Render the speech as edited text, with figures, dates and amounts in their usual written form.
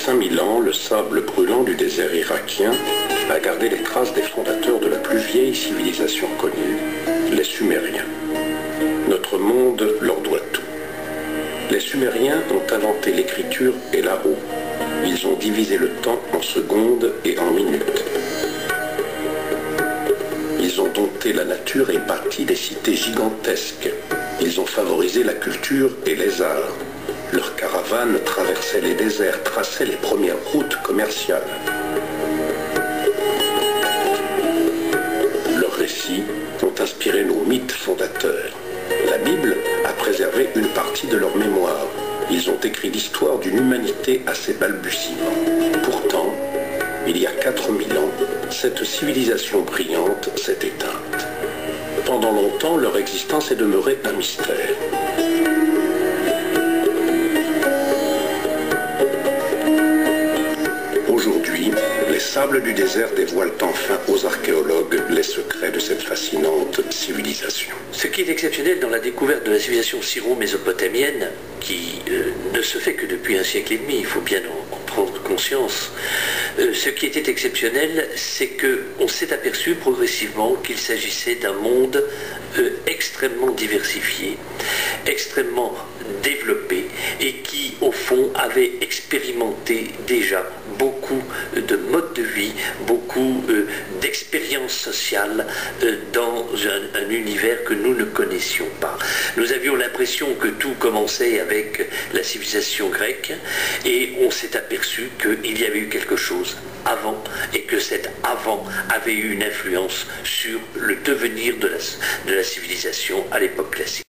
5000 ans, le sable brûlant du désert irakien a gardé les traces des fondateurs de la plus vieille civilisation connue, les Sumériens. Notre monde leur doit tout. Les Sumériens ont inventé l'écriture et la roue. Ils ont divisé le temps en secondes et en minutes. Ils ont dompté la nature et bâti des cités gigantesques. Ils ont favorisé la culture et les arts. Leurs caravanes traversaient les déserts, traçaient les premières routes commerciales. Leurs récits ont inspiré nos mythes fondateurs. La Bible a préservé une partie de leur mémoire. Ils ont écrit l'histoire d'une humanité à ses balbutiements. Pourtant, il y a 4000 ans, cette civilisation brillante s'est éteinte. Pendant longtemps, leur existence est demeurée un mystère. Aujourd'hui, les sables du désert dévoilent enfin aux archéologues les secrets de cette fascinante civilisation. Ce qui est exceptionnel dans la découverte de la civilisation syro-mésopotamienne, qui ne se fait que depuis un siècle et demi, il faut bien en prendre conscience, ce qui était exceptionnel, c'est qu'on s'est aperçu progressivement qu'il s'agissait d'un monde extrêmement diversifié, extrêmement développé et qui, au fond, avait expérimenté déjà beaucoup de modes de vie, beaucoup d'expériences sociales dans un univers que nous ne connaissions pas. Nous avions l'impression que tout commençait avec la civilisation grecque et on s'est aperçu qu'il y avait eu quelque chose avant et que cet avant avait eu une influence sur le devenir de la civilisation à l'époque classique.